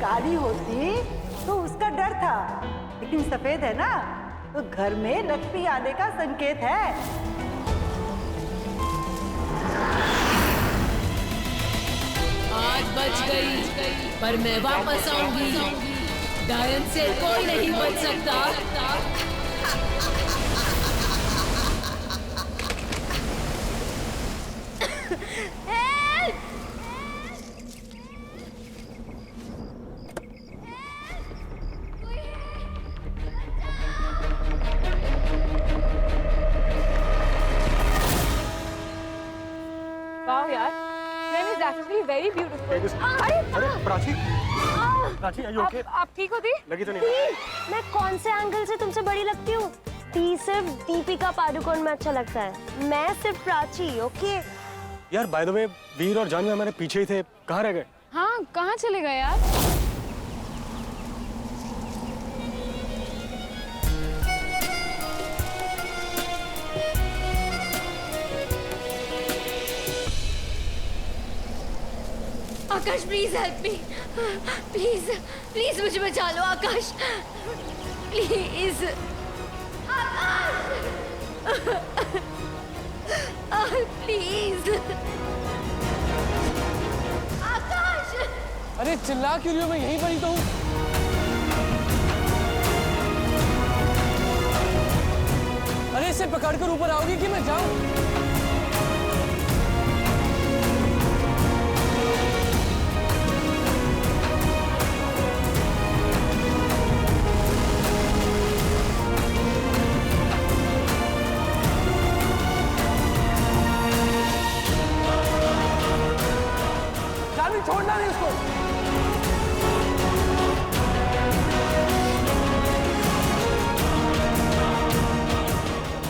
काली होती तो उसका डर था, लेकिन सफेद है ना तो घर में लक्ष्मी आने का संकेत है। आज बच गई, पर मैं वापस आऊंगी। डायन से कोई नहीं बच सकता। Wow, यार, Jen is actually very beautiful. अरे Prachi, Prachi, are you okay? आप ठीक हो दी? लगी तो नहीं? मैं कौन से एंगल से तुमसे बड़ी लगती हूँ? ती सिर्फ दीपिका पादुकोण में अच्छा लगता है, मैं सिर्फ प्राची। ओके यार बाय द वे वीर और जानवी हमारे पीछे ही थे, कहाँ रह गए? हाँ, कहाँ चले गए यार? Akash please help me, please please मुझे बचा लो आकाश, प्लीज आकाश, प्लीज आकाश। अरे चिल्ला क्यों रही हो? मैं यहीं पर ही तो हूँ। अरे इसे पकड़कर ऊपर आओगी कि मैं जाऊं? छोड़ना नहीं उसको।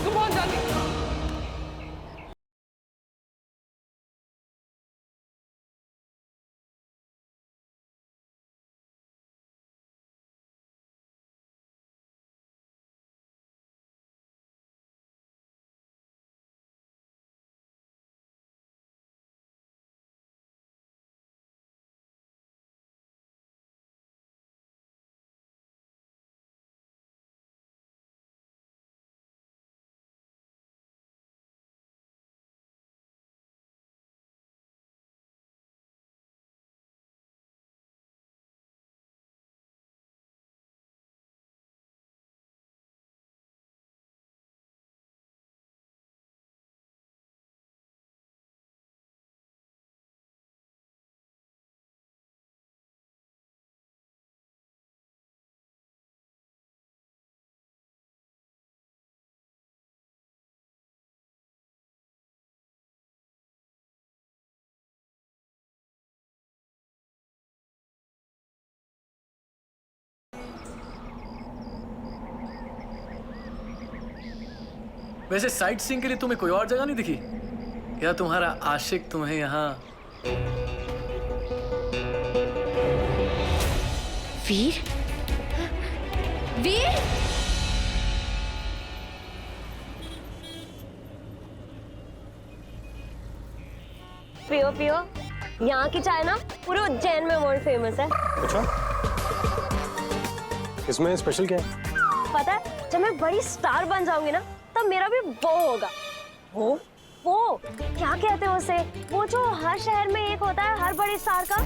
तुम बहुत जल्दी। वैसे साइट सीइंग के लिए तुम्हें कोई और जगह नहीं दिखी? या तुम्हारा आशिक तुम्हें यहाँ? वीर, वीर, पियो पियो, यहाँ की चाय ना पूरे उज्जैन में वर्ल्ड फेमस है। अच्छा, इसमें स्पेशल क्या है? पता है, जब मैं बड़ी स्टार बन जाऊंगी ना तब मेरा भी वो होगा। वो क्या कहते हैं उसे, वो जो हर शहर में एक होता है, हर बड़े स्टार का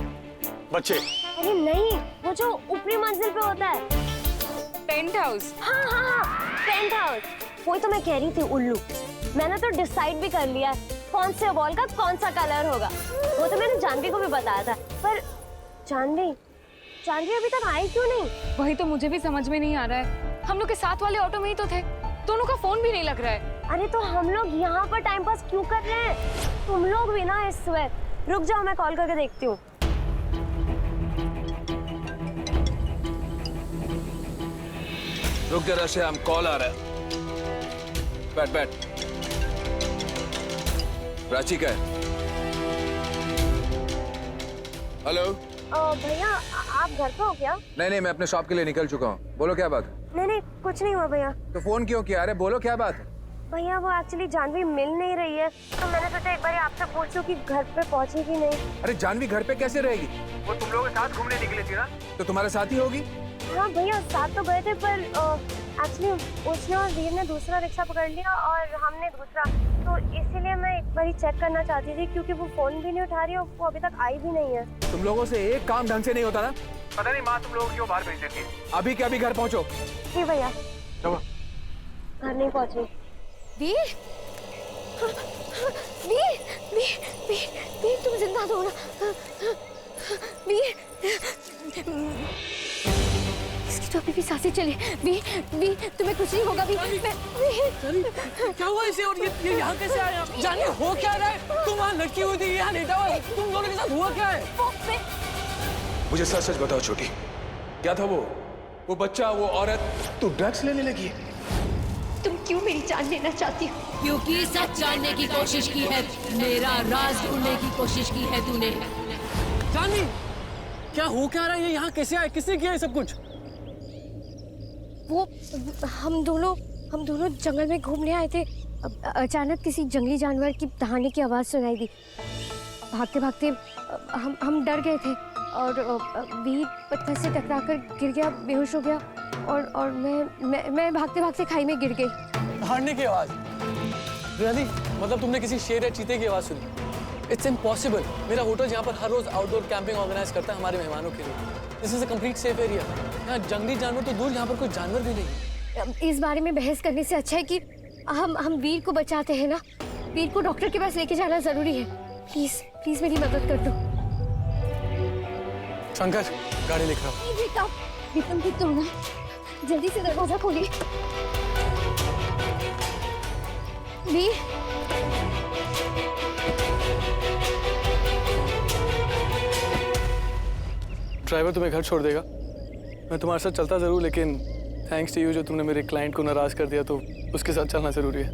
बच्चे। अरे नहीं, वो जो ऊपरी मंजिल पे होता है, पेंट हाउस। हाँ, पेंट हाउस। वही तो मैं कह रही थी उल्लू। मैंने तो डिसाइड भी कर लिया है कौन से बॉल का कौन सा कलर होगा। वो तो मैंने जानवी को भी बताया था, पर जानवी जानवी अभी तक आई क्यों नहीं? वही तो मुझे भी समझ में नहीं आ रहा है। हम लोग के साथ वाले ऑटो में ही तो थे, दोनों का फोन भी नहीं लग रहा है। अरे तो हम लोग यहाँ पर टाइम पास क्यों कर रहे हैं? तुम लोग भी ना इस वक्त। रुक जाओ, मैं कॉल करके देखती हूँ। रुक जरा से, हम कॉल आ रहा है। बैठ बैठ। प्राची का है। हेलो। भैया आप घर पे हो क्या? नहीं नहीं, मैं अपने शॉप के लिए निकल चुका हूँ। बोलो क्या बात है? नहीं कुछ नहीं हुआ भैया। तो फोन क्यों किया? अरे बोलो क्या बात है? भैया वो एक्चुअली जानवी मिल नहीं रही है, तो मैंने सोचा एक बार आपसे पूछूं कि घर पे पहुंची कि नहीं। अरे जानवी घर पे कैसे रहेगी? वो तुम लोगों के साथ घूमने निकली थी ना, तो तुम्हारे साथ ही होगी। हाँ भैया साथ तो गए थे, पर एक्चुअली उसने और वीर ने दूसरा रिक्शा पकड़ लिया और हमने दूसरा, तो इसीलिए मैं एक बार चेक करना चाहती थी, क्योंकि वो फोन भी नहीं उठा रही और वो अभी तक आई भी नहीं है। तुम लोगों से एक काम ढंग से नहीं होता ना? पता नहीं माँ तुम लोगों क्यों बाहर भेज देती है। अभी के अभी घर पहुँचो। जी भैया। घर नहीं पहुँची। वीर, वीर, वीर, वीर, वीर तुम जिंदा हो ना? वीर, इसकी तो अभी भी सांसें चली। वीर, वीर तुम्हें कुछ नहीं होगा। वीर, वीर, क्या हुआ इसे? और ये यहाँ कैसे आया? जानिए हो क्या रहा है? तुम वहाँ लटकी हुई थी, यहाँ लेटा हुआ, तुम दोनों के साथ हुआ क्या है? मुझे सच सच बताओ छोटी, क्या था वो बच्चा, वो औरत? तू ड्रग्स लेने लगी है? तुम क्यों मेरी जान लेना चाहती हो? क्योंकि सच जानने की कोशिश की है, मेरा राज ढूंढने की कोशिश की है तूने। जानवी, क्या हो क्या रहा है? ये यहाँ कैसे आए? किसने किया ये सब कुछ? वो हम दोनों जंगल में घूमने आए थे। अचानक किसी जंगली जानवर की दहाड़ने की आवाज सुनाई दी। भागते भागते हम डर गए थे और वीर पत्थर से टकराकर गिर गया, बेहोश हो गया और मैं भागते भागते खाई में गिर गई। दहाड़ने की आवाज? रियली? मतलब तुमने किसी शेर या चीते की आवाज सुनी? It's impossible. मेरा होटल यहाँ पर हर रोज आउटडोर कैंपिंग ऑर्गेनाइज करता है हमारे मेहमानों के लिए। This is a complete safe area. यहाँ जंगली जानवर तो दूर, यहाँ पर कोई जानवर भी नहीं। इस बारे में बहस करने से अच्छा है कि हम वीर को बचाते हैं ना। वीर को डॉक्टर के पास लेके जाना जरूरी है। प्लीज प्लीज मेरी मदद कर दो। शंकर, गाड़ी लेकर आओ। बेटा, विक्रम ठीक तो होना? जल्दी से दरवाजा खोलिए। वीर, ड्राइवर तुम्हें घर छोड़ देगा। मैं तुम्हारे साथ चलता जरूर, लेकिन थैंक्स टू यू जो तुमने मेरे क्लाइंट को नाराज कर दिया, तो उसके साथ चलना जरूरी है।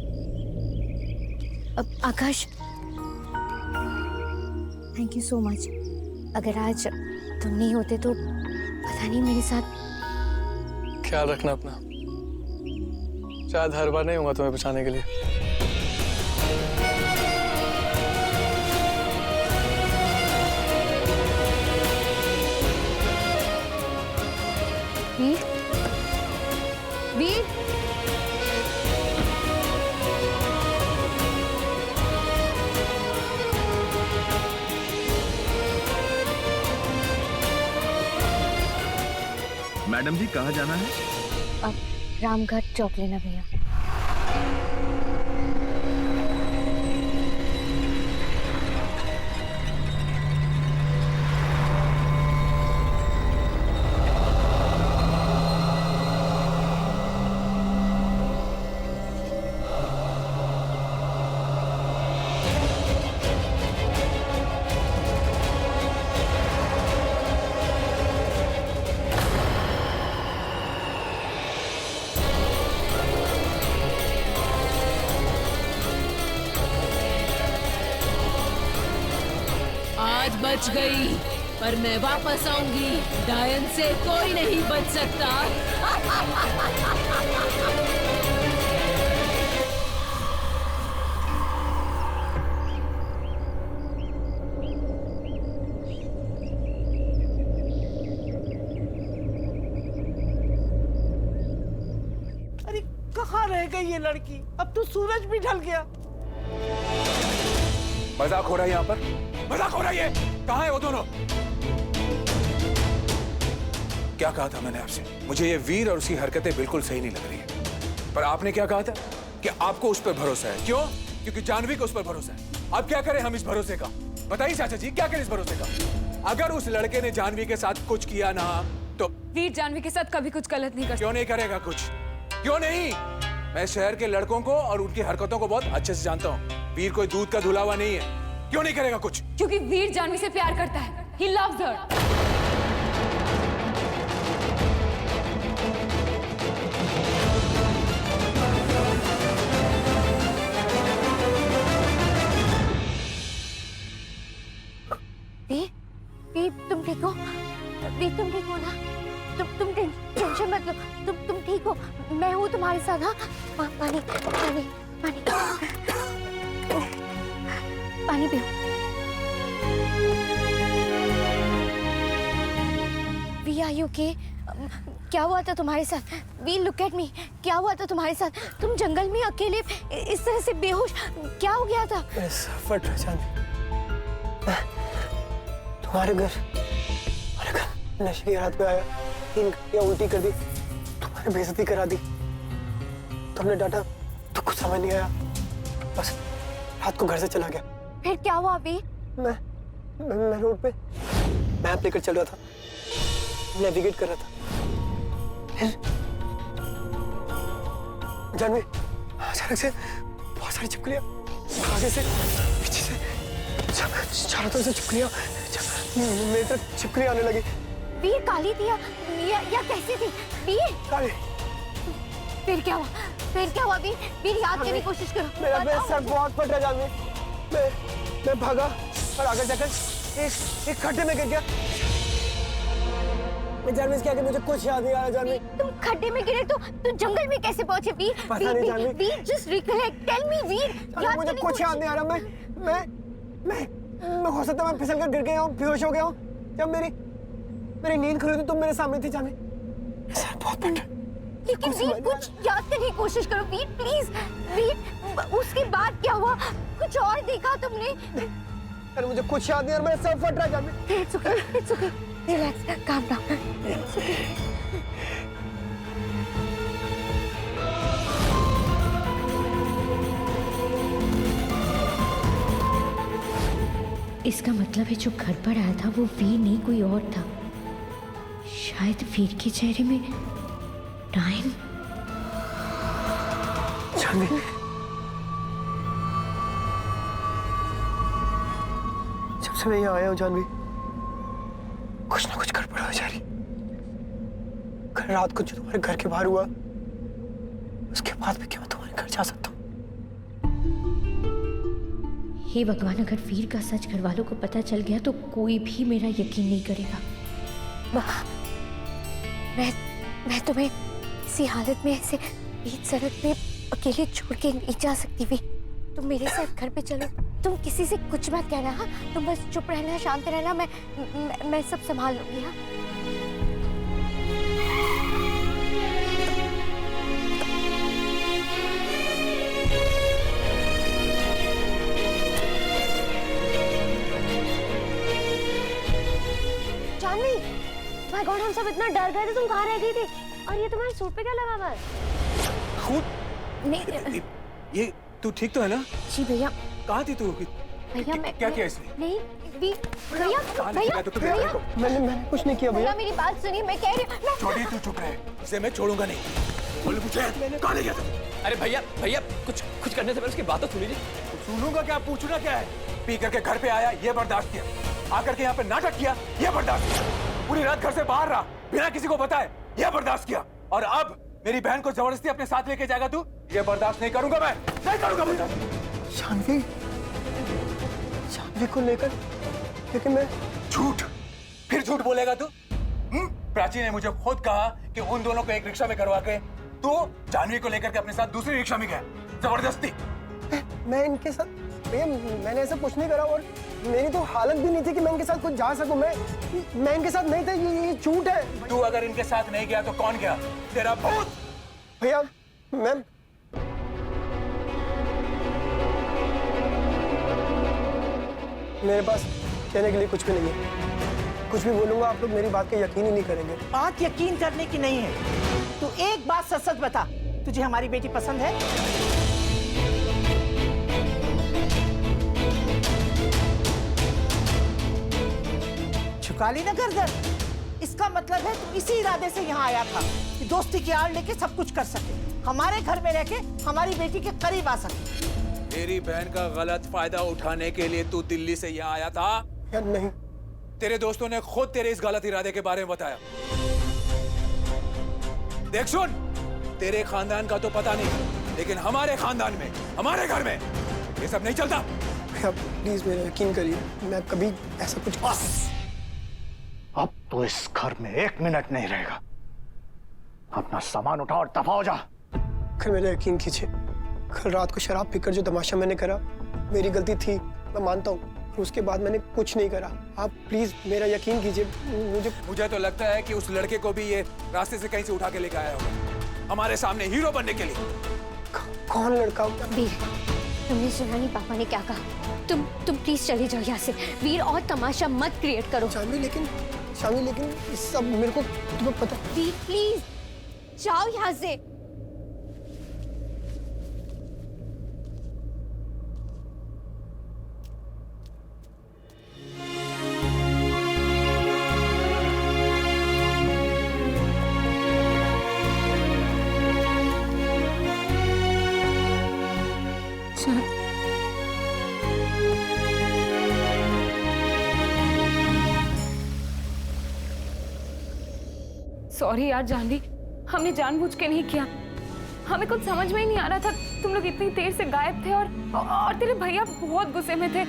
आकाश, थैंक यू सो मच। अगर आज तुम नहीं होते तो पता नहीं मेरे साथ। ख्याल रखना अपना। शायद हर बार नहीं होगा तुम्हें बचाने के लिए। वीर, वीर, मैडम जी कहाँ जाना है? अब रामघाट चौक लेना भैया। आज बच गई, पर मैं वापस आऊंगी। डायन से कोई नहीं बच सकता। अरे कहाँ रह गई ये लड़की? अब तो सूरज भी ढल गया। मजाक हो रहा है यहाँ पर? मजाक हो रहा है? कहाँ है वो दोनों? क्या कहा था मैंने आपसे? मुझे ये वीर और उसकी हरकतें बिल्कुल सही नहीं लग रही है। पर आपने क्या कहा था कि आपको उस पर भरोसा है? क्यों? क्योंकि जानवी को उस पर भरोसा है। अब क्या करें हम इस भरोसे का? बताइए चाचा जी, क्या करें इस भरोसे का? अगर उस लड़के ने जानवी के साथ कुछ किया ना तो वीर जानवी के साथ कभी कुछ गलत नहीं कर क्यों नहीं करेगा कुछ? क्यों नहीं? मैं शहर के लड़कों को और उनकी हरकतों को बहुत अच्छे से जानता हूँ। वीर कोई दूध का धुला हुआ नहीं है। क्यों नहीं करेगा कुछ? क्योंकि वीर जानवी से प्यार करता है। He loves her. वीर तुम ठीक हो? वीर तुम ठीक हो ना? तुम टेंशन मत लो। तुम ठीक हो? मैं हूँ तुम्हारे साथ। हाँ, पानी पानी पानी पानी पियो। We are you okay? क्या हुआ था तुम्हारे साथ? We look at me. क्या हुआ था तुम्हारे साथ? तुम जंगल में अकेले इस तरह से बेहोश, क्या हो गया था? फट तुम्हारे घर नशे की हालत में आया, 3 घंटियां उल्टी कर दी, तुम्हारी बेइज्जती करा दी। तुमने डांटा तो कुछ समझ नहीं आया, बस रात को घर से चला गया। फिर क्या हुआ अभी? मैं रोड पे मैप लेकर चल रहा था, नेविगेट कर रहा था। फिर जानवी अचानक से बहुत सारी छिपकलियां आगे से पीछे से चारों तरफ से छिपकलियां मेरी तरफ छिपकलियां आने लगी। वीर काली थी या कैसी थी? वीर काली। फिर क्या हुआ? फिर क्या हुआ? वीर याद करने की कोशिश करो। मेरा सर बहुत फट रहा जानवी। मैं भागा और आगे जाकर एक खड्डे में गिर गया। जानवी क्या मुझे कुछ याद नहीं आ रहा। जानवी तुम खड्डे में गिरे तो जंगल में कैसे पहुंचे? वीर जस्ट रिकलेक्ट, टेल मी वीर। मुझे कुछ याद नहीं आ रहा। मैं हो सकता है मैं फिसल कर गिर गया हूँ, बेहोश हो गया हूँ। जब मेरी नींद खुली थी तुम मेरे सामने थी जानवी। सर बहुत फट रहा। लेकिन वीर कुछ याद करने की कोशिश करो वीर, प्लीज। वीर उसके बाद क्या हुआ? कुछ और देखा तुमने? अरे मुझे कुछ याद नहीं आ रहा, मेरा सर फट रहा है Janvi. It's okay. Relax, calm down. It's okay. इसका मतलब है जो घर पर आया था वो वीर नहीं कोई और था। शायद वीर के चेहरे में टाइम। जानवी जब से मैं यहाँ आया हूँ जानवी, कुछ ना कुछ गड़बड़ हो जा रही। कल रात को जो तुम्हारे घर के बाहर हुआ, उसके बाद भी क्या मैं तुम्हारे घर जा सकता हूँ? हे भगवान, अगर वीर का सच घर वालों को पता चल गया तो कोई भी मेरा यकीन नहीं करेगा। मैं तुम्हें इसी हालत में ऐसे बीच सड़क पे अकेले छोड़ के नहीं जा सकती भी। तुम मेरे साथ घर पे चलो। तुम किसी से कुछ मत कहना। हाँ, तुम बस चुप रहना, शांत रहना। मैं सब संभाल लूंगी। हाँ, जानवी, माय गॉड, हम सब इतना डर गए थे। तुम कहाँ रह गई थी? और ये तुम्हारे सूट पे क्या लगा हुआ है? नहीं, ये तू ठीक तो है ना? जी भैया। कहाँ थी तू? भैया मैं क्या किया इसने? नहीं भैया मैंने कुछ नहीं किया भैया। मेरी बात सुनिए, मैं कह रही हूँ। छोटी तू चुप रहे, इसे मैं छोड़ूंगा नहीं। बोल पूछे कहाँ ले गया था? अरे भैया कुछ करने से पहले उसकी बात तो सुन लीजिए। सुनूंगा क्या, पूछना क्या है? पी करके घर पे आया, ये बर्दाश्त किया। आकर के यहाँ पे नाटक किया, ये बर्दाश्त किया। पूरी रात घर से बाहर रहा बिना किसी को बताए, ये बर्दाश्त किया। और अब मेरी बहन को जबरदस्ती अपने साथ लेके जाएगा तू? ये बर्दाश्त नहीं करूंगा मैं, नहीं करूंगा बेटा। जानवी को लेकिन मैं झूठ, फिर झूठ बोलेगा तू? प्राची ने मुझे खुद कहा कि उन दोनों को एक रिक्शा में करवा के तू जानवी को लेकर के अपने साथ दूसरी रिक्शा में गया, जबरदस्ती। मैं इनके साथ भैया, मैंने ऐसा कुछ नहीं करा और मेरी तो हालत भी नहीं थी कि मैं इनके साथ कुछ जा सकूं। मैं इनके साथ नहीं था, ये झूठ है। तू अगर इनके साथ नहीं गया तो कौन गया? तेरा भूत। भैया मैं मेरे पास कहने के लिए कुछ भी नहीं है। कुछ भी बोलूंगा आप लोग मेरी बात पे यकीन ही नहीं करेंगे। बात यकीन करने की नहीं है। तू एक बात सच सच बता, तुझे हमारी बेटी पसंद है? झुका ली ना गर्दन। इसका मतलब है तू इसी इरादे से यहाँ आया था कि दोस्ती की आड़ लेके सब कुछ कर सके, हमारे घर में रह के हमारी बेटी के करीब आ सके। तेरी बहन का गलत फायदा उठाने के लिए तू दिल्ली से यहाँ आया था? या नहीं, तेरे दोस्तों ने खुद तेरे इस गलत इरादे के बारे में बताया। देख सुन, तेरे खानदान का तो पता नहीं, लेकिन हमारे खानदान में, हमारे घर में ये सब नहीं चलता। भैया प्लीज मेरा यकीन करिए, मैं कभी ऐसा कुछ। बस, अब तो इस घर में 1 मिनट नहीं रहेगा। अपना सामान उठा और दफा हो जा। फिर मेरा यकीन कीजिए, कल रात को शराब पीकर जो तमाशा मैंने करा मेरी गलती थी, मैं मानता हूँ। उसके बाद मैंने कुछ नहीं करा। आप प्लीज मेरा यकीन कीजिए। मुझे तो लगता है कि उस लड़के को भी ये रास्ते से कहीं से उठा के लेकर आया होगा, हमारे सामने हीरो बनने के लिए। कौन लड़का? वीर, तुमने सुना नहीं पापा ने क्या कहा? तुम प्लीज चले जाओ यहाँ से। वीर, और तमाशा मत क्रिएट करो। शामी लेकिन इस सब मेरे को तुम्हें पता। वीर प्लीज जाओ यहाँ से। सॉरी यार जानवी, हमने जानबूझ के नहीं किया। हमें कुछ समझ में ही नहीं आ रहा था, तुम लोग इतनी देर से गायब थे और तेरे भैया बहुत गुस्से में थे।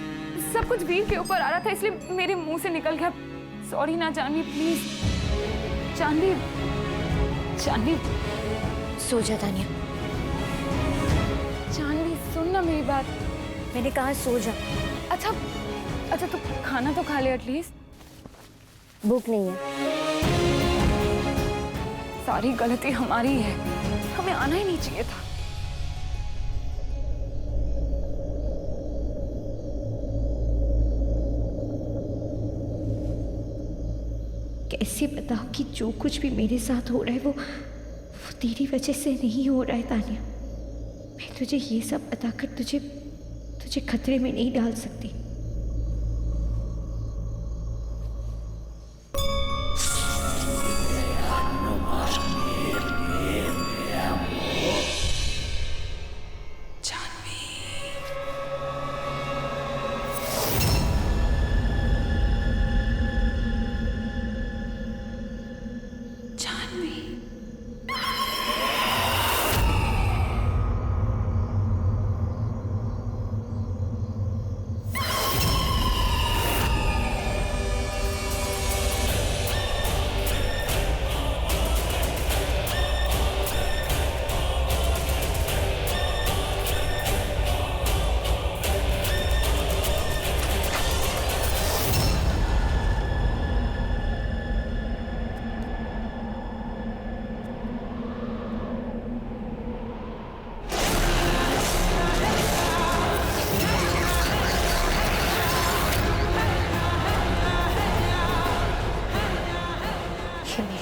सब कुछ वीर के ऊपर आ रहा था, इसलिए मेरे मुंह से निकल गया। सॉरी ना जानवी, प्लीज। जानवी सो जा तानिया। जानवी सुन ना मेरी बात। मैंने कहा सो जा। अच्छा तू खाना तो खा ले एटलीस्ट। भूख नहीं है। सारी गलती हमारी है, हमें आना ही नहीं चाहिए था। कैसे बताओ कि जो कुछ भी मेरे साथ हो रहा है वो तेरी वजह से नहीं हो रहा है तानिया। मैं तुझे ये सब बताकर तुझे खतरे में नहीं डाल सकती।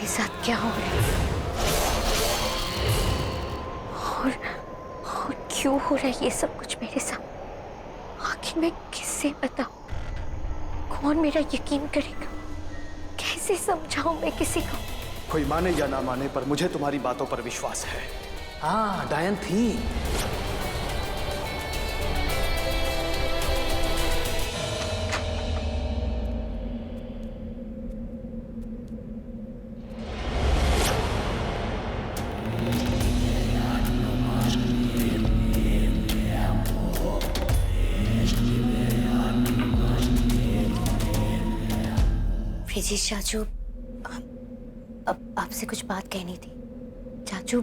साथ क्या हो रहा है और क्यों हो रहा है ये सब कुछ मेरे साथ? आखिर मैं किससे बताऊं? कौन मेरा यकीन करेगा? कैसे समझाऊं मैं किसी को? कोई माने या ना माने पर मुझे तुम्हारी बातों पर विश्वास है। हाँ, डायन थी। ब्रिजेश चाचू, अब आपसे कुछ बात कहनी थी। चाचू,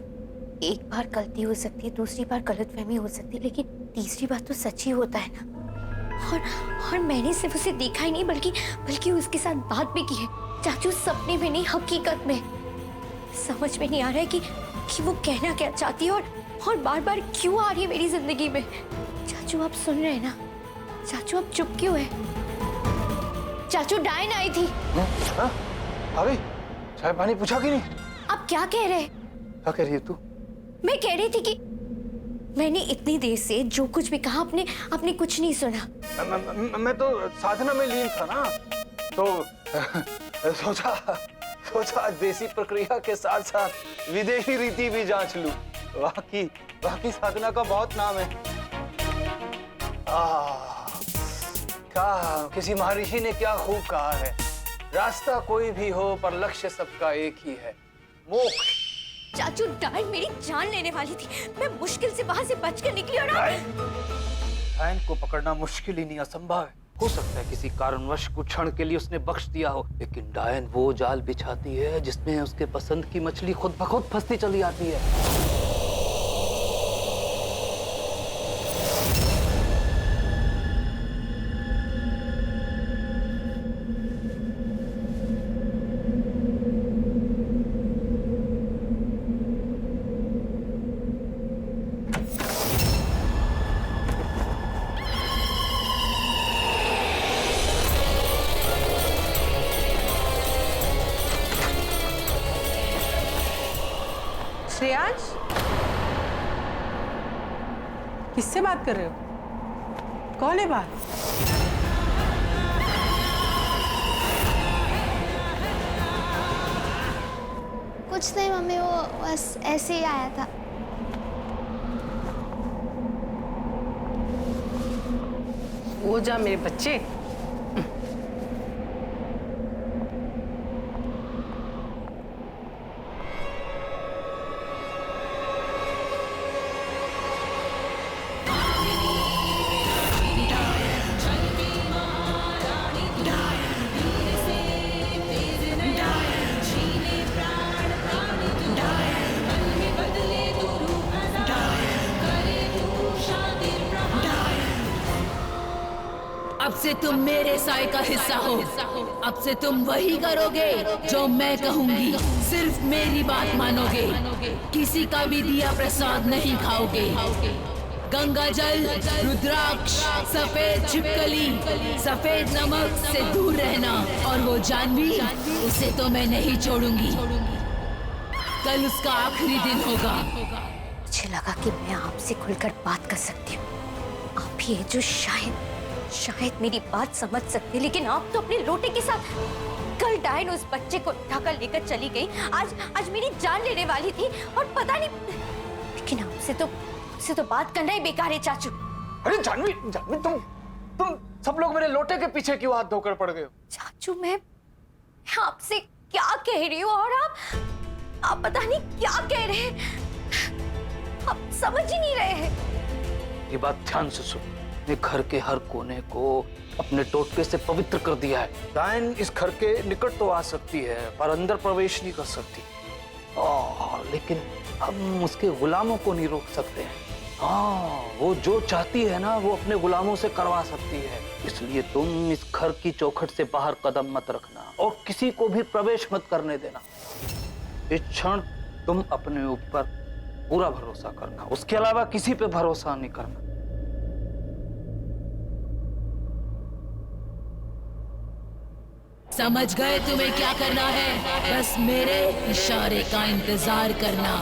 एक बार गलती हो सकती है, दूसरी बार गलतफहमी हो सकती है, लेकिन तीसरी बात तो सच ही होता है ना। और मैंने सिर्फ उसे देखा ही नहीं बल्कि उसके साथ बात भी की है। चाचू, सपने में नहीं, हकीकत में। समझ में नहीं आ रहा है कि वो कहना क्या चाहती है और बार बार क्यों आ रही है मेरी जिंदगी में। चाचू, आप सुन रहे हैं ना? चाचू, आप चुप क्यों है? चाचू, डायन आई थी। आ गई? चाय पानी पूछा कि नहीं? आप क्या कह रहे हैं? क्या कह रही है तू? मैं कह रही थी कि मैंने इतनी देर से जो कुछ भी कहा आपने कुछ नहीं सुना। मैं तो साधना में लीन था ना, तो सोचा देसी प्रक्रिया के साथ साथ विदेशी रीति भी जांच लूं। वाकई साधना का बहुत नाम है। क्या किसी महर्षि ने क्या खूब कहा है, रास्ता कोई भी हो पर लक्ष्य सबका एक ही है, मोक्ष। चाचू डायन मेरी जान लेने वाली थी, मैं मुश्किल से वहां से बचकर निकली और डायन को पकड़ना मुश्किल ही नहीं असंभव है। हो सकता है किसी कारणवश कुछ क्षण के लिए उसने बख्श दिया हो, लेकिन डायन वो जाल बिछाती है जिसमें उसके पसंद की मछली खुद ब खुद फंसती चली आती है। श्रेयांश, किससे बात कर रहे हो? कौन है बात? कुछ नहीं मम्मी, वो बस ऐसे ही आया था। वो जा मेरे बच्चे। अब से तुम मेरे साय का हिस्सा हो। अब से तुम वही करोगे जो मैं कहूंगी। सिर्फ मेरी बात मानोगे। किसी का भी दिया प्रसाद नहीं खाओगे। गंगा जल, रुद्राक्ष, सफेद छिपकली, सफेद नमक से दूर रहना। और वो जानवी, उसे तो मैं नहीं छोड़ूंगी। कल उसका आखिरी दिन होगा। मुझे लगा कि मैं आपसे खुलकर बात कर सकती हूँ। आप ही है जो शायद मेरी बात समझ सकते, लेकिन आप तो अपने लोटे के साथ। कल डायन उस बच्चे को उठाकर लेकर चली गई। आज मेरी जान लेने वाली थी और पता नहीं, लेकिन आपसे तो बात करना ही बेकार है चाचू। अरे जानवी तुम सब लोग मेरे लोटे के पीछे क्यों हाथ धोकर पड़ गए हो? चाचू मैं आपसे क्या कह रही हूँ और आप पता नहीं क्या कह रहे हैं। आप समझ ही नहीं रहे हैं। ये बात ध्यान से सुन। ने घर के हर कोने को अपने टोटके से पवित्र कर दिया है। डायन इस घर के निकट तो आ सकती है पर अंदर प्रवेश नहीं कर सकती। लेकिन हम उसके गुलामों को नहीं रोक सकते हैं। वो जो चाहती है ना वो अपने गुलामों से करवा सकती है। इसलिए तुम इस घर की चौखट से बाहर कदम मत रखना और किसी को भी प्रवेश मत करने देना। इस क्षण तुम अपने ऊपर पूरा भरोसा करना, उसके अलावा किसी पे भरोसा नहीं करना। समझ गए तुम्हें क्या करना है? बस मेरे इशारे का इंतजार करना।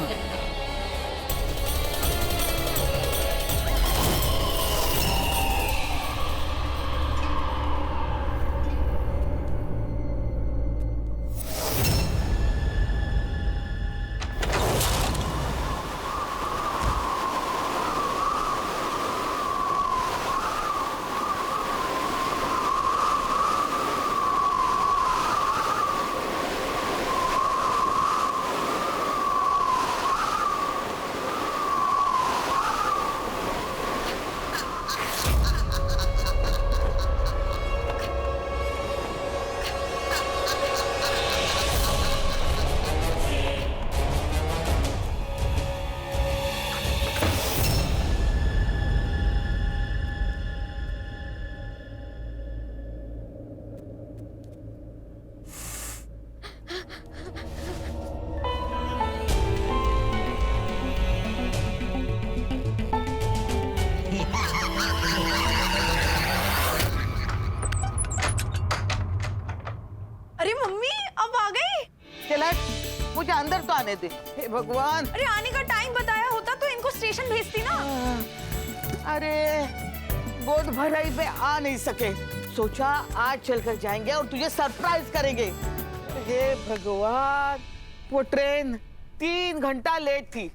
मुझे अंदर तो आने दे। हे भगवान, अरे आने का टाइम बताया होता तो इनको स्टेशन भेजती ना। अरे गोद भराई पे आ नहीं सके सोचा आज चलकर जाएंगे और तुझे सरप्राइज करेंगे। हे भगवान, वो ट्रेन 3 घंटा लेट थी।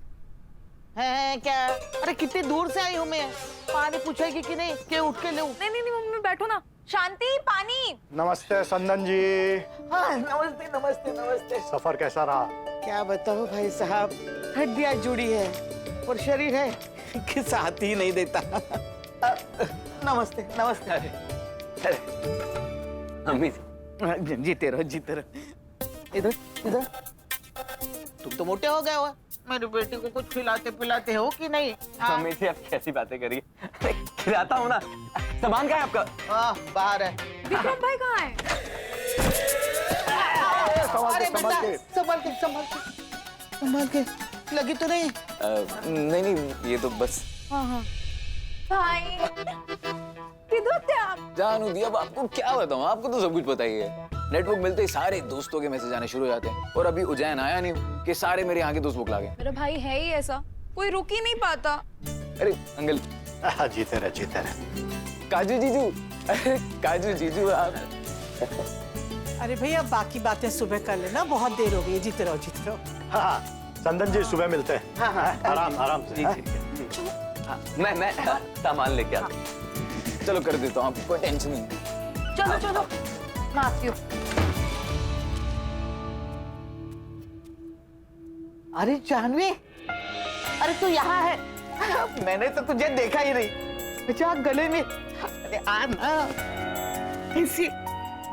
है क्या? अरे कितनी दूर से आई हूँ मैं, पानी पूछेगी कि नहीं कि उठ के ले? नहीं नहीं नहीं मम्मी बैठो ना। शांति, पानी। नमस्ते संदन जी। हाँ नमस्ते नमस्ते नमस्ते। सफर कैसा रहा? क्या बताओ भाई साहब, हड्डियां जुड़ी है और शरीर है कि साथ ही नहीं देता। नमस्ते नमस्ते। अरे अम्मी जी, जीते रहो जीते रहो। इधर इधर। तुम तो मोटे हो गए हो, मेरी बेटी को कुछ खिलाते पिलाते हो कि नहीं? अम्मी जी आप कैसी बातें करिए, खिलाता हूँ ना। सामान कहाँ है आपका? बाहर है। विक्रम भाई कहाँ है? अरे बेटा संभाल के संभाल के संभाल के, लगी तो नहीं? नहीं नहीं, ये तो बस। हाँ भाई किधर थे आप? जानू दी, अब आपको क्या बताऊं, आपको तो सब कुछ पता ही है। नेटवर्क मिलते ही सारे दोस्तों के मैसेज आने शुरू हो जाते हैं, और अभी उज्जैन आया नहीं हूं कि सारे मेरे यहाँ के दोस्त बुकला गए। मेरा भाई है ही ऐसा, कोई रुक ही नहीं पाता। अरे अंकल। जीते रहे। काजू जीजू, काजू जीजू आप। अरे भैया बाकी बातें सुबह कर लेना, बहुत देर हो गई। जीते रहो जीते रहो। हाँ संदन जी सुबह मिलते हैं। हाँ आराम से। मैं सामान लेके आता हूं। चलो कर देता हूँ, आपको कोई टेंशन नहीं। चलो चलो मैं आती हूँ। अरे जानवी, अरे तू यहाँ है? मैंने तो तुझे देखा ही नहीं। अच्छा गले में, अरे आ ना। कैसी?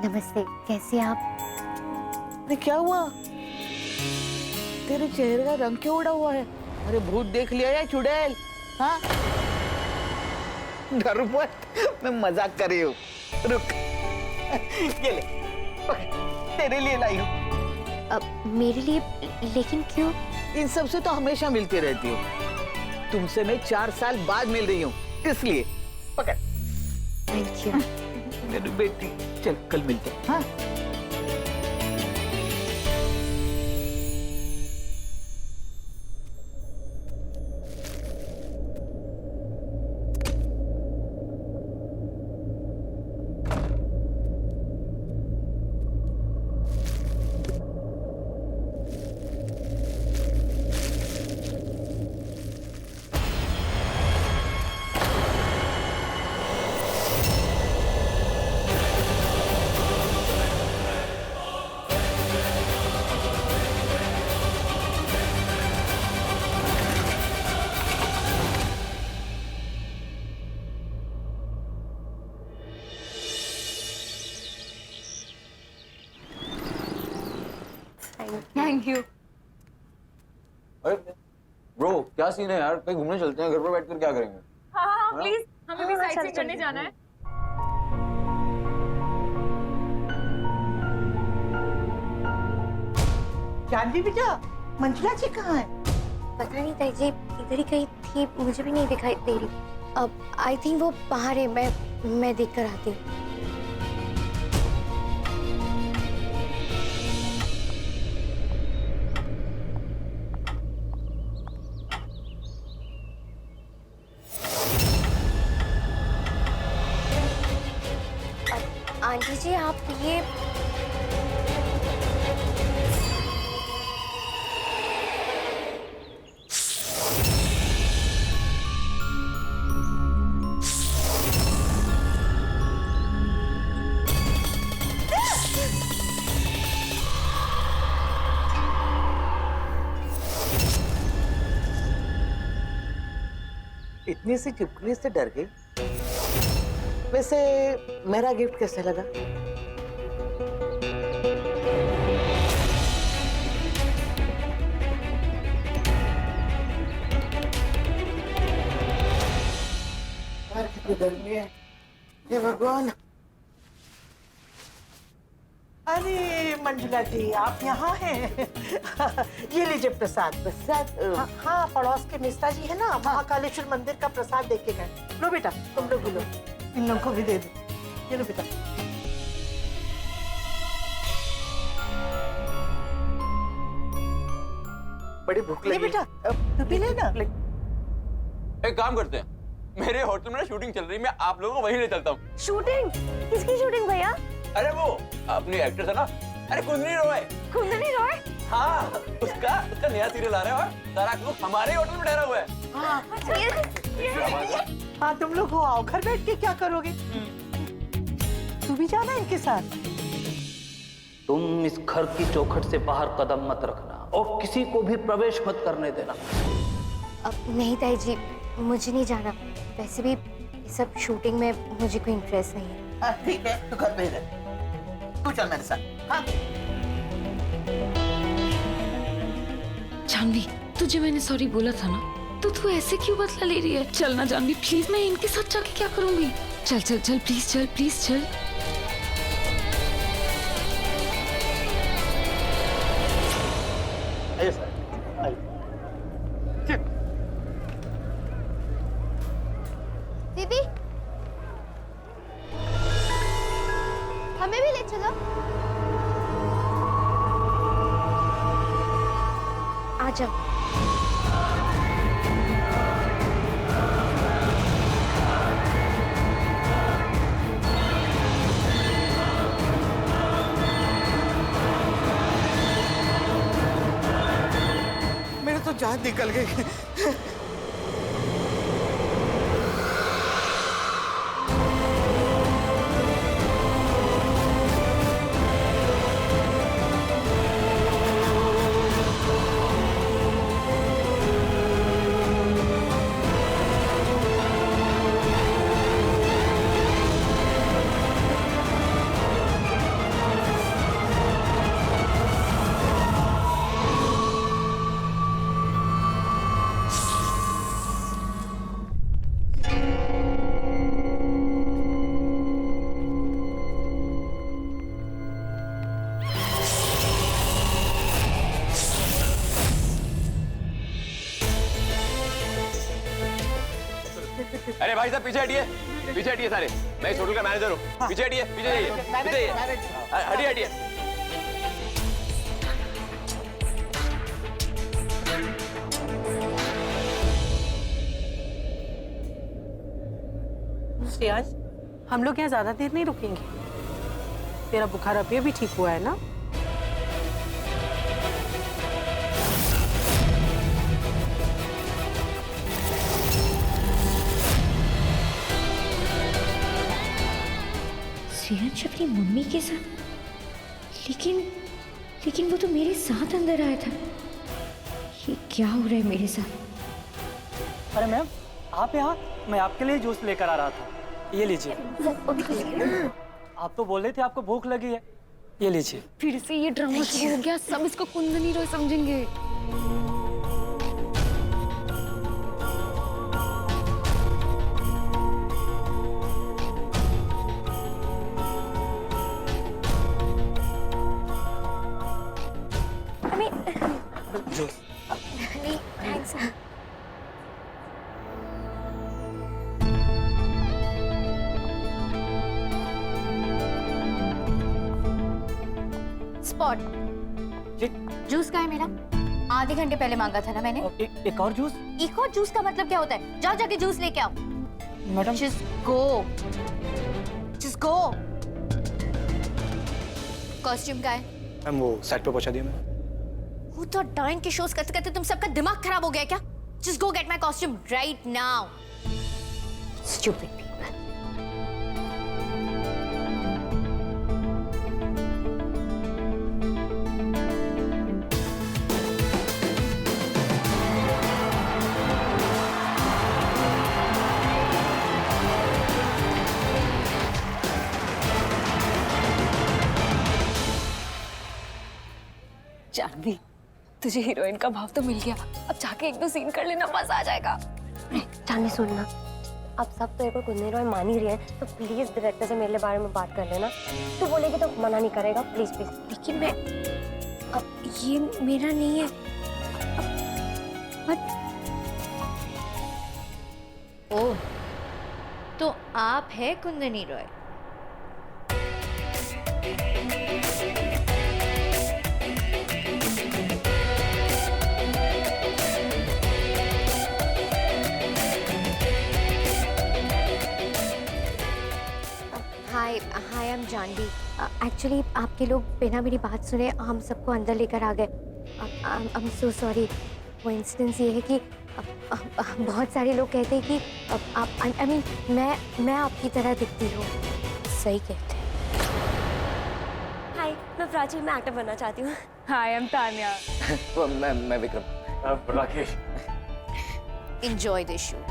नमस्ते, कैसे आप? अरे क्या हुआ? तेरे चेहरे का रंग क्यों उड़ा हुआ है? अरे भूत देख लिया या चुड़ैल? हाँ? डर मत, मैं मजाक कर रही हूँ। रुक, ये ले, तेरे लिए लाई हूँ। अब मेरे लिए? लेकिन क्यों? इन सब से तो हमेशा मिलती रहती हूँ, तुमसे मैं 4 साल बाद मिल रही हूँ, इसलिए। पकड़। Thank you. मेरी बेटी, चल कल मिलते हैं। हाँ? Thank you. अरे ब्रो क्या सीन है यार, कहीं घूमने चलते हैं, घर पर बैठकर क्या करेंगे? हाँ प्लीज, हमें भी साइट सीइंग करने जाना है। जानवी बेटा, मंजुला जी कहाँ है? पता नहीं ताई जी, इधर ही कहीं थी, मुझे भी नहीं दिखाई दे रही। अब आई थिंक वो बाहर है, मैं देख कर आती हूँ। आंटी जी आप ये इतनी सी चुपकली से डर गई। वैसे मेरा गिफ्ट कैसा लगा? कितनी गर्मी है, हे भगवान। अरे मंजुला जी आप यहाँ हैं। ये लीजिए प्रसाद। प्रसाद? हाँ पड़ोस के मिश्रा जी है ना, महाकालेश्वर मंदिर का प्रसाद देके गए। लो बेटा तुम लोग भी लो, इन लोगों को भी दे दो। ये लो बेटा। बड़ी भूख लगी बेटा, तू भी ले ना। एक काम करते हैं, मेरे होटल में ना शूटिंग चल रही है, मैं आप लोगों को वहीं ले चलता हूँ। शूटिंग? किसकी शूटिंग भैया? अरे वो अपनी एक्ट्रेस है ना, अरे कुंदनी रॉय। कुंदनी रॉय? हाँ, उसका नया सीरियल आ रहा है और सारा लोग हमारे होटल में ठहरा हुआ है। हाँ तुम लोग हो, आओ घर बैठ के क्या करोगे? तू भी जाना इनके साथ? तुम इस घर की चौखट से बाहर कदम मत रखना और किसी को भी प्रवेश मत करने देना। अब नहीं ताई जी, मुझे नहीं जाना। वैसे भी ये सब शूटिंग में मुझे कोई इंटरेस्ट नहीं है। हाँ ठीक है, तू घर पे ही रह। तू चल मेरे साथ। हाँ जानवी, तुझे मैंने सॉरी बोला था ना, तो तू ऐसे क्यों बदला ले रही है? चल ना जानवी प्लीज, मैं इनके साथ जाके क्या करूंगी? चल चल चल प्लीज, चल प्लीज चल। दीदी, हमें भी ले चलो। आ जाओ। मेरे तो जान निकल गई। अरे भाई साहब पीछे हटिए सारे, मैं इस होटल का मैनेजर हूँ। पीछे हटिए, पीछे जाइए, हटिए हटिए। श्रेयांश, हम लोग यहाँ ज्यादा देर नहीं रुकेंगे। तेरा बुखार अभी भी ठीक हुआ है ना? श्रेयांश अपनी मम्मी के साथ, लेकिन वो तो मेरे साथ अंदर आया था। ये क्या हो रहा है मेरे साथ? अरे मैम, आप यहाँ? मैं आपके लिए जूस लेकर आ रहा था, ये लीजिए। आप तो बोल रहे थे आपको भूख लगी है, ये लीजिए। फिर से ये ड्रामा शुरू हो गया, सब इसको कुंदनी रॉय समझेंगे। जूस। नहीं थैंक्स। स्पॉट, जूस का है मेरा? आधे घंटे पहले मांगा था ना मैंने। एक और जूस? एक और जूस का मतलब क्या होता है? जाओ जाके जूस लेके आओ। Madam Just go. Just go. Costume का है? मैम वो सेट पे पहुंचा दिया मैंने। वो तो डाइन के शोज करते करते तुम सबका दिमाग खराब हो गया क्या? Just go get my costume right now. Stupid people. Janvi, तुझे हीरोइन का भाव तो मिल गया, अब जाके एक दो सीन कर लेना, मजा आ जाएगा। जाने सुनना, अब सब तो एक और कुंदनी रॉय मान ही रही है, तो प्लीज डायरेक्टर से मेरे बारे में बात कर लेना। तू बोलेगी तो मना नहीं करेगा, प्लीज प्लीज। लेकिन मैं अब ये मेरा नहीं है। ओह, तो आप है कुंदनी रॉय? जानवी, एक्चुअली आपके लोग बिना मेरी बात सुने हम सबको अंदर लेकर आ गए। I am so sorry. वो इंसिडेंस ये है कि बहुत सारे लोग कहते हैं कि आप आई मीन मैं आपकी तरह दिखती हूँ। सही कहते हैं। हाय, मैं प्राची, मैं एक्टर बनना चाहती हूँ। हाय, आई एम तान्या। मैं Vikram. Rakesh. Enjoy the show.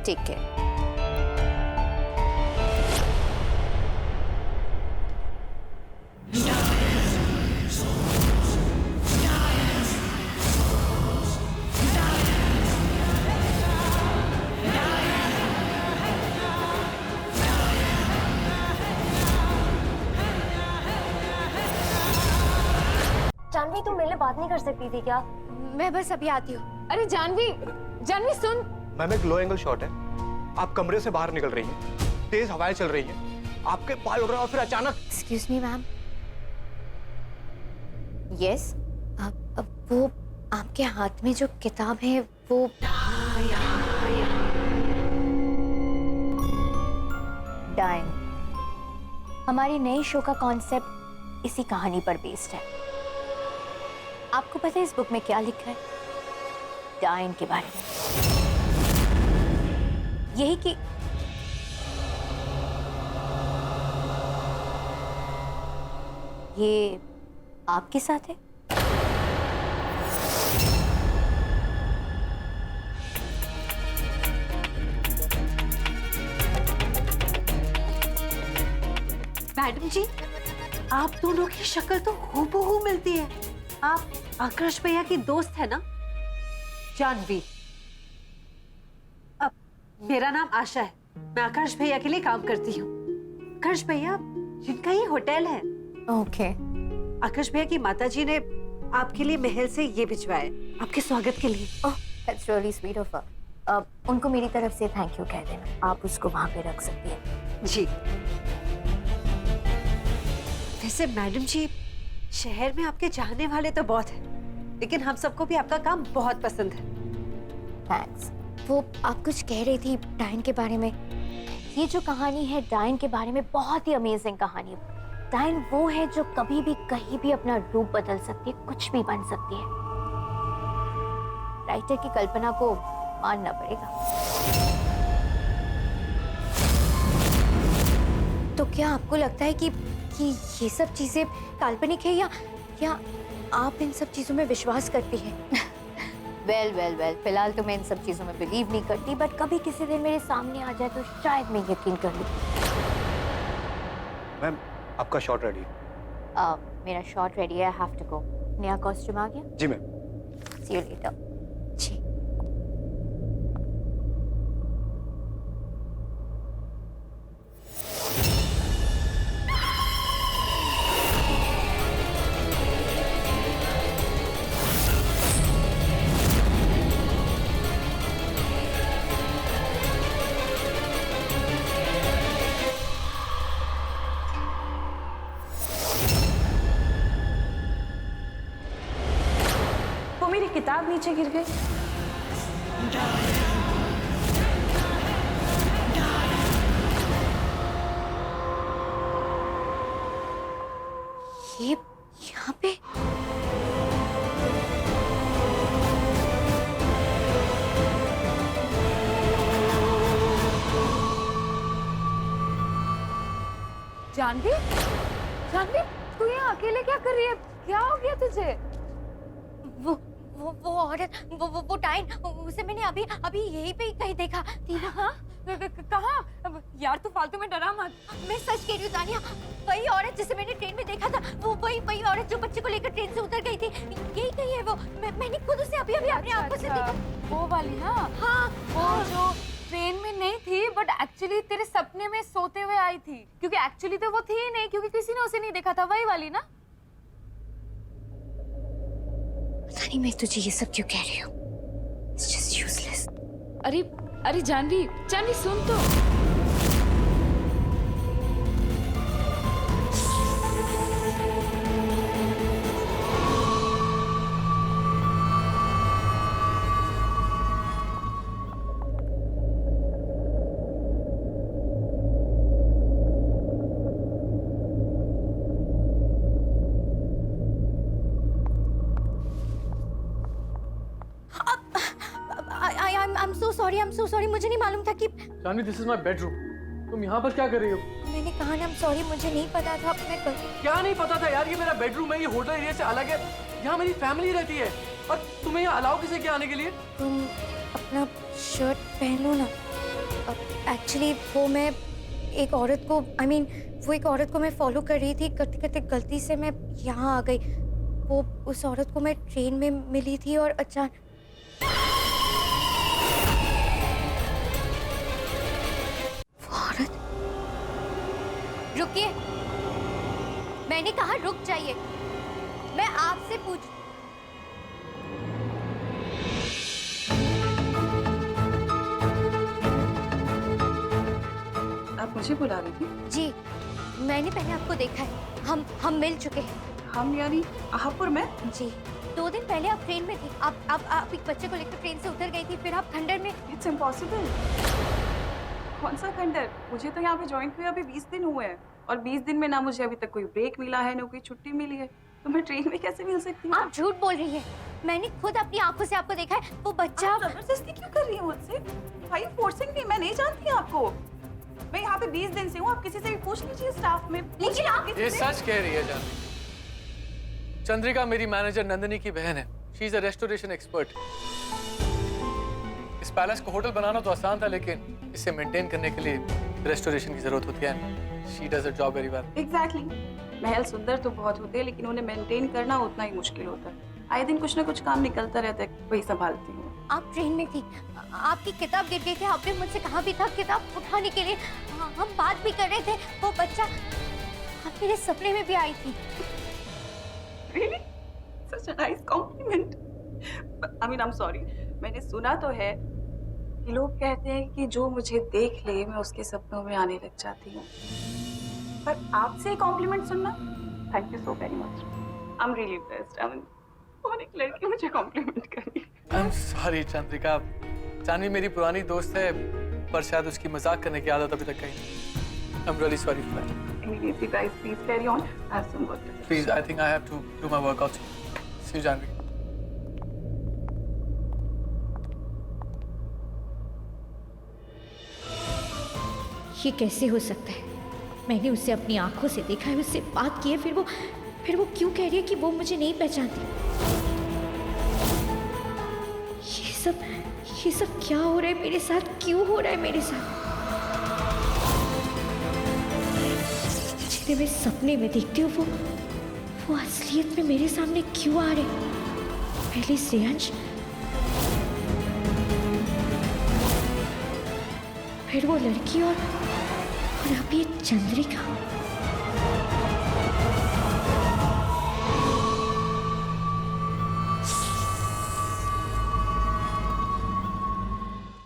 Take care. Janvi, तुम मेरे लिए बात नहीं कर सकती थी क्या? मैं बस अभी आती हूँ। अरे जानवी, जानवी सुन। मैम, एक लो एंगल शॉट है। आप कमरे से बाहर निकल रही हैं, तेज हवाएं चल रही हैं, आपके बाल उड़ रहे हैं और फिर अचानक। Excuse me ma'am. यस, अब वो आपके हाथ में जो किताब है वो डाइन। हमारी नई शो का कॉन्सेप्ट इसी कहानी पर बेस्ड है। आपको पता है इस बुक में क्या लिखा है? डाइन के बारे में। यही कि ये आपके साथ है। मैडम जी, आप दोनों की शक्ल तो हूबहू मिलती है। आप आकाश भैया की दोस्त है ना? जानवी। अब मेरा नाम आशा है, मैं आकाश भैया के लिए काम करती हूँ। आकाश भैया जिनका ही होटल है। ओके। आकाश भैया की माताजी ने आपके लिए महल से ये भिजवाया है, आपके स्वागत के लिए। Oh, that's really sweet of her. उनको मेरी तरफ से थैंक यू कह देना। आप उसको वहां पे रख सकती हैं। जी। वैसे मैडम जी, शहर में आपके चाहने वाले तो बहुत हैं, लेकिन हम सबको भी आपका काम बहुत पसंद है। थैंक्स। वो आप कुछ कह रही थी डाइन के बारे में। ये जो कहानी है डाइन के बारे में, बहुत ही अमेजिंग कहानी है। डाइन वो है जो कभी भी कहीं भी अपना रूप बदल सकती है, कुछ भी बन सकती है। राइटर की कल्पना को मानना पड़ेगा। तो क्या आपको लगता है कि ये सब चीजें काल्पनिक है या आप इन सब चीजों में विश्वास करती हैं? वेल, फिलहाल तो मैं इन सब चीजों में बिलीव नहीं करती, बट कभी किसी दिन मेरे सामने आ जाए तो शायद मैं यकीन कर लूं। मैम, आपका शॉट रेडी है। मेरा शॉट रेडी है। I have to go. नया कॉस्ट्यूम आ गया? जी मैम। See you later. जी। मेरी किताब नीचे गिर गई। ये यहाँ पे जानवी, जानवी, तू यहाँ अकेले क्या कर रही है? क्या हो गया तुझे? वो औरत, वो डाइन, उसे मैंने अभी यहीं पे कहीं देखा थी। हाँ? कहाँ? यार तू फालतू में डरा मत। मैं सच कह रही हूँ तानिया, वही औरत जिसे मैंने ट्रेन में देखा था, वो वही औरत जो बच्चे को लेकर ट्रेन से उतर गई थी, यही कहीं है वो। मैंने खुद उसे अभी अपनी आंखों से देखा। वो वाली ना? हाँ, वो जो ट्रेन में नहीं थी, बट एक्चुअली तेरे सपने में सोते हुए आई थी, क्योंकि एक्चुअली तो वो थी ही नहीं, क्योंकि किसी ने उसे नहीं देखा था। वही वाली ना? पता नहीं मैं तुझे ये सब क्यों कह रही हूँ। It's just useless. अरे जानवी, सुन तो। आई एम सो सॉरी, मुझे नहीं मालूम था कि Jahnvi, this is my bedroom. तुम यहाँ पर क्या कर रही हो? मैंने कहा ना, आई एम सॉरी, मुझे नहीं पता था। मैं क्या नहीं पता था यार? ये मेरा बेडरूम है, ये होटल एरिया से अलग है, यहाँ मेरी फैमिली रहती है, और तुम्हें यहाँ अलाउ किसे क्या आने के लिए? तुम अपना शर्ट पहन लो ना। एक्चुअली वो मैं एक औरत को वो एक औरत को मैं फॉलो कर रही थी, करते करते गलती से मैं यहाँ आ गई। वो उस औरत को मैं ट्रेन में मिली थी और अचानक वो औरत। रुकिए, मैंने कहा रुक जाइए, मैं आपसे पूछ। आप मुझे बुला रही थी? जी, मैंने पहले आपको देखा है। हम मिल चुके हैं। हम यानी आप और मैं? जी, 2 दिन पहले आप ट्रेन में थी। आप एक बच्चे को लेकर ट्रेन से उतर गई थी, फिर आप खंडर में। It's impossible. कौन सा खंडर? मुझे तो यहाँ पे ज्वाइन हुए अभी 20 दिन हुए हैं, और 20 दिन में ना मुझे अभी तक कोई ब्रेक मिला है, ना कोई छुट्टी मिली है, तो मैं ट्रेन में कैसे मिल सकती हूँ? आप झूठ बोल रही है। मैंने खुद अपनी आंखों से आपको देखा है। वो बच्चा। जबरदस्ती क्यों कर रही है मुझसे? भाई फोर्सिंग नहीं, मैं नहीं जानती आपको। मैं यहाँ पे 20 दिन से हूँ, आप किसी से भी पूछ लीजिए स्टाफ में। लेकिन आप ये सच कह रही है जानवी। चंद्रिका मेरी मैनेजर नंदिनी की बहन है। She is a restoration expert. इस पैलेस को होटल बनाना तो आसान था, लेकिन इसे मेंटेन करने के लिए रेस्टोरेशन की जरूरत होती है। She does a job very well. Exactly. महल सुंदर तो बहुत होते हैं, लेकिन उन्हें मेंटेन करना उतना ही मुश्किल होता है। आए दिन कुछ ना कुछ काम निकलता रहता है, वही संभालती हूँ। आप ट्रेन में थी, आपकी किताब गिर गई थी। आपने मुझसे कहा भी था किताब उठाने के लिए। हम बात भी कर रहे थे। वो बच्चा आप मेरे सपने में भी आई थी। Really? Such a nice compliment. I mean, I'm sorry. मैंने सुना तो है कि लोग कहते हैं कि जो मुझे देख ले मैं उसके सपनों में आने लग जाती हूँ, पर आपसे कॉम्प्लीमेंट सुनना, thank you so very much. I am really blessed. I mean, कौन एक लड़की मुझे कॉम्प्लीमेंट करी? I am sorry Chandrika. Jahnvi मेरी पुरानी दोस्त है, पर शायद उसकी मजाक करने की आदत अभी तक गई नहीं। आई am really sorry for that. Immediately, guys, please carry on. I have some work to do. Please, I think I have to do my workout. See you, Janvi. ये कैसे हो सकता है? मैंने उसे अपनी आंखों से देखा है, उससे बात की है, फिर वो क्यों कह रही है कि वो मुझे नहीं पहचानती? ये सब क्या हो रहा है मेरे साथ? क्यों हो रहा है मेरे साथ? जिन्हें मैं सपने में देखती हूँ वो असलियत में मेरे सामने क्यों आ रहे? पहले श्रेयांश, फिर वो लड़की, और अब ये चंद्रिका।